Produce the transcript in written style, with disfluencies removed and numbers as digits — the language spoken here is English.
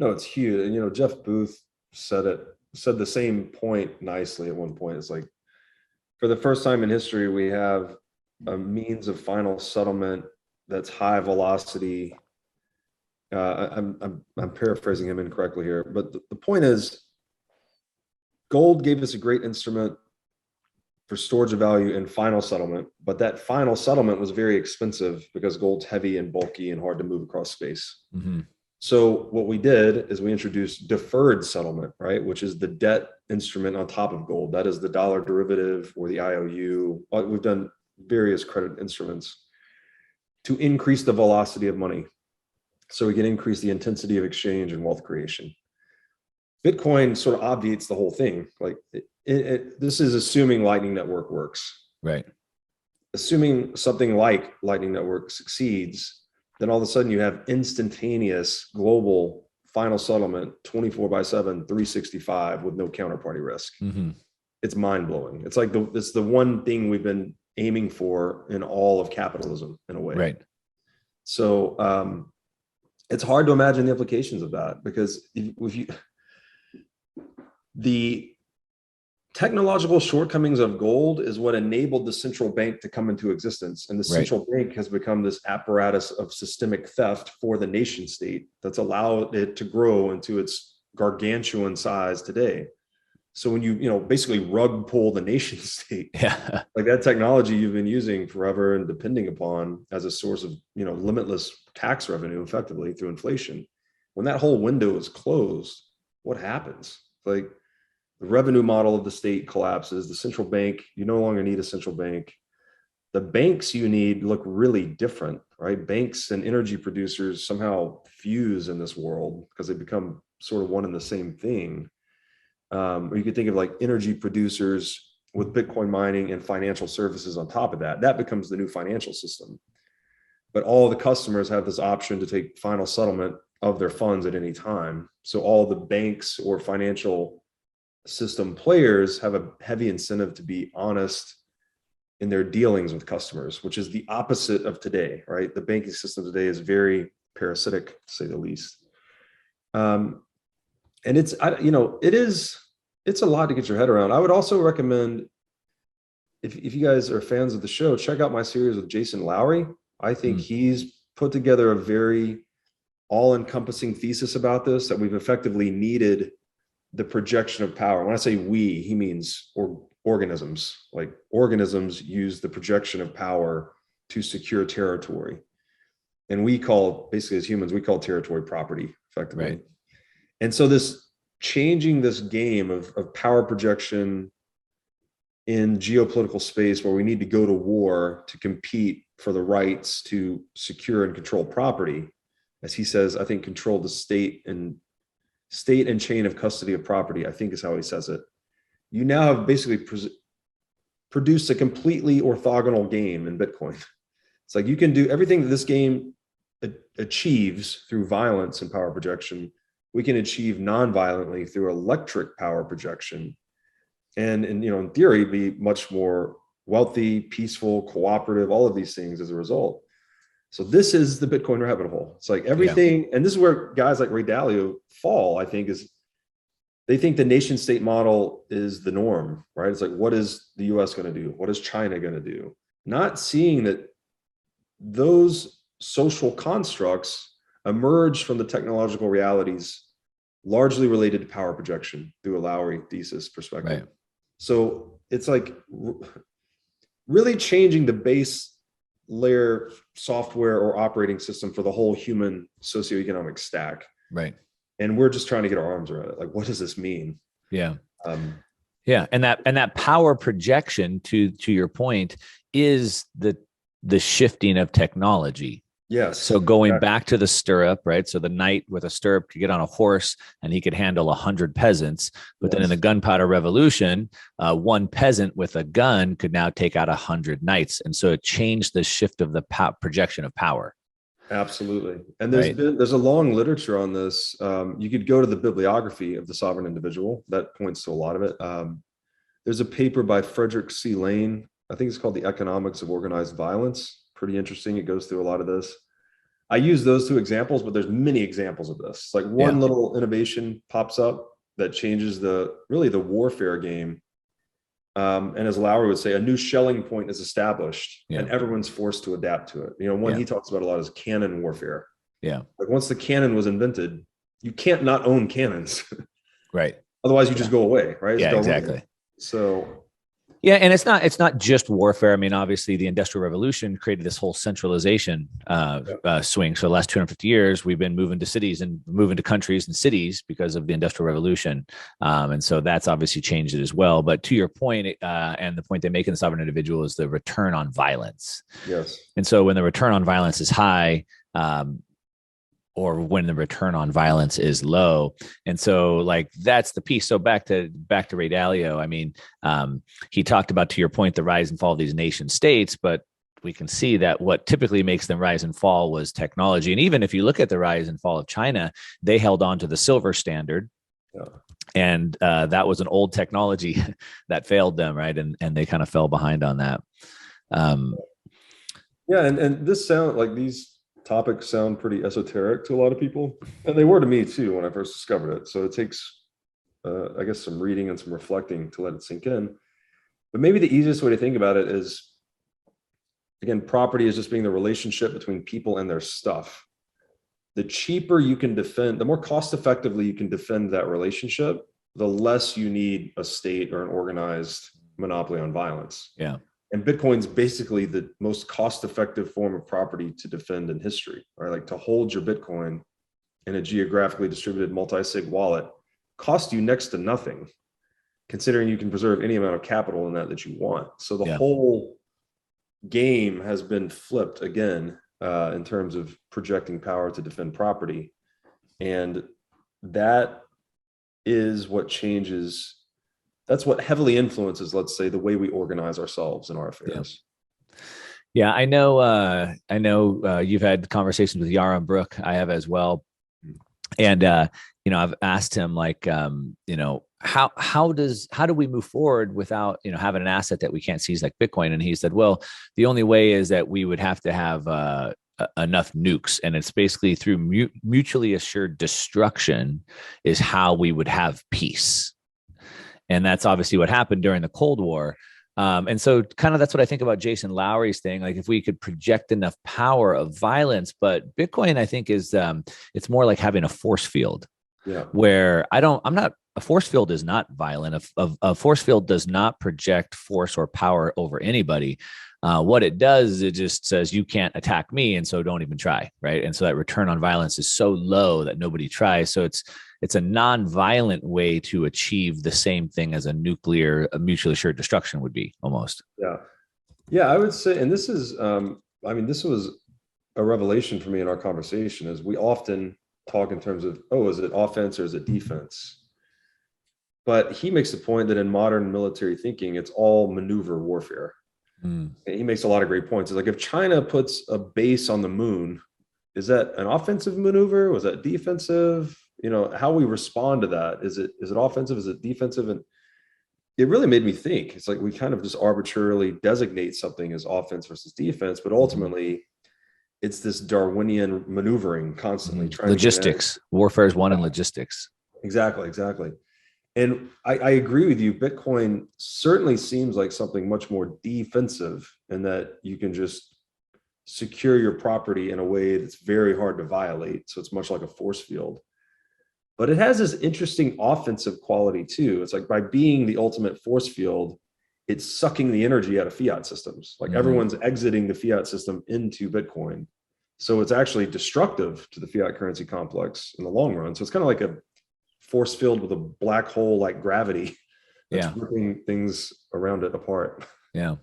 No, it's huge. And, Jeff Booth said the same point nicely at one point. It's like, for the first time in history, we have a means of final settlement that's high velocity. I'm paraphrasing him incorrectly here, but the point is, gold gave us a great instrument for storage of value and final settlement, but that final settlement was very expensive because gold's heavy and bulky and hard to move across space. Mm-hmm. So what we did is we introduced deferred settlement, right? Which is the debt instrument on top of gold. That is the dollar derivative or the IOU. We've done various credit instruments to increase the velocity of money, so we can increase the intensity of exchange and wealth creation. Bitcoin sort of obviates the whole thing. Like this is assuming Lightning Network works. Right. Assuming something like Lightning Network succeeds, then all of a sudden you have instantaneous global final settlement 24/7, 365 with no counterparty risk. Mm-hmm. It's mind blowing. It's like it's the one thing we've been aiming for in all of capitalism in a way. Right. So it's hard to imagine the implications of that, because the technological shortcomings of gold is what enabled the central bank to come into existence. And the central bank has become this apparatus of systemic theft for the nation state that's allowed it to grow into its gargantuan size today. So when you basically rug pull the nation state, like that technology you've been using forever and depending upon as a source of limitless tax revenue effectively through inflation, when that whole window is closed, what happens? Like, the revenue model of the state collapses. The central bank, you no longer need a central bank. The banks you need look really different, right? Banks and energy producers somehow fuse in this world because they become sort of one and the same thing. Or you could think of like energy producers with Bitcoin mining and financial services on top of that. That becomes the new financial system. But all the customers have this option to take final settlement of their funds at any time. So all the banks or financial system players have a heavy incentive to be honest in their dealings with customers, which is the opposite of today, right? The banking system today is very parasitic, to say the least. And it's a lot to get your head around. I would also recommend, if you guys are fans of the show, check out my series with Jason Lowry. I think he's put together a very all-encompassing thesis about this, that we've effectively needed the projection of power. When I say we, he means organisms. Like, organisms use the projection of power to secure territory. And basically as humans, we call territory property, effectively. Right. And so changing this game of power projection in geopolitical space, where we need to go to war to compete for the rights to secure and control property, as he says, I think control the state and chain of custody of property, I think is how he says it. You now have basically produced a completely orthogonal game in Bitcoin. It's like you can do everything that this game achieves through violence and power projection, we can achieve non-violently through electric power projection. And in theory, be much more wealthy, peaceful, cooperative, all of these things as a result. So this is the Bitcoin rabbit hole. It's like everything, and this is where guys like Ray Dalio fall, I think, is they think the nation state model is the norm, right? It's like, what is the US going to do? What is China going to do? Not seeing that those social constructs emerge from the technological realities largely related to power projection through a Lowry thesis perspective. Right. So it's like really changing the base layer software or operating system for the whole human socioeconomic stack. Right. And we're just trying to get our arms around it. Like, what does this mean? Yeah. And that power projection, to your point, is the shifting of technology. Yes. So going back to the stirrup, right? So the knight with a stirrup could get on a horse and he could handle 100 peasants. But then in the gunpowder revolution, one peasant with a gun could now take out 100 knights. And so it changed the shift of the projection of power. Absolutely. And there's a long literature on this. You could go to the bibliography of The Sovereign Individual. That points to a lot of it. There's a paper by Frederick C. Lane. I think it's called The Economics of Organized Violence. Pretty interesting. It goes through a lot of this. I use those two examples, but there's many examples of this. Like one little innovation pops up that changes really the warfare game. And as Lowry would say, a new Schelling point is established and everyone's forced to adapt to it. One he talks about a lot is cannon warfare. Yeah. Like once the cannon was invented, you can't not own cannons. Right. Otherwise you just go away, right? Yeah, exactly. So yeah, and it's not just warfare. I mean, obviously, the Industrial Revolution created this whole centralization swing. So the last 250 years, we've been moving to cities and moving to countries and cities because of the Industrial Revolution, and so that's obviously changed it as well. But to your point, and the point they make in the Sovereign Individual is the return on violence. Yes, and so when the return on violence is high, or when the return on violence is low. And so like, that's the piece. So back to Ray Dalio. I mean, he talked about, to your point, the rise and fall of these nation states, but we can see that what typically makes them rise and fall was technology. And even if you look at the rise and fall of China, they held on to the silver standard. Yeah. And that was an old technology that failed them. Right. And they kind of fell behind on that. Yeah. And this sound like these topics sound pretty esoteric to a lot of people, and they were to me too when I first discovered it. So it takes, I guess, some reading and some reflecting to let it sink in. But maybe the easiest way to think about it is, again, property is just being the relationship between people and their stuff. The cheaper you can defend, the more cost effectively you can defend that relationship, the less you need a state or an organized monopoly on violence. Yeah. And Bitcoin's basically the most cost-effective form of property to defend in history, right? Like to hold your Bitcoin in a geographically distributed multi-sig wallet costs you next to nothing, considering you can preserve any amount of capital in that you want. So the whole game has been flipped again in terms of projecting power to defend property. And that is what changes. That's what heavily influences, let's say, the way we organize ourselves in our affairs. Yeah, I know. You've had conversations with Yaron Brook. I have as well. And I've asked him, like, how do we move forward without having an asset that we can't seize like Bitcoin? And he said, well, the only way is that we would have to have enough nukes, and it's basically through mutually assured destruction is how we would have peace. And that's obviously what happened during the Cold War. And so kind of that's what I think about Jason Lowery's thing. Like if we could project enough power of violence, but Bitcoin, I think is, it's more like having a force field where a force field is not violent. A force field does not project force or power over anybody. What it does is it just says, you can't attack me, and so don't even try, right? And so that return on violence is so low that nobody tries. So it's a non-violent way to achieve the same thing as a mutually assured destruction would be, almost. Yeah, I would say, and this is, this was a revelation for me in our conversation, is we often talk in terms of, is it offense or is it defense? But he makes the point that in modern military thinking, it's all maneuver warfare. And he makes a lot of great points. It's like, if China puts a base on the moon, is that an offensive maneuver? Was that defensive? How we respond to that. Is it offensive? Is it defensive? And it really made me think. It's like we kind of just arbitrarily designate something as offense versus defense, but ultimately it's this Darwinian maneuvering constantly. Trying logistics. Warfare is one in logistics. Exactly. And I agree with you. Bitcoin certainly seems like something much more defensive, in that you can just secure your property in a way that's very hard to violate. So it's much like a force field. But it has this interesting offensive quality too. It's like, by being the ultimate force field, it's sucking the energy out of fiat systems. Like everyone's exiting the fiat system into Bitcoin. So it's actually destructive to the fiat currency complex in the long run. So it's kind of like a force field with a black hole like gravity that's ripping things around it apart. Yeah.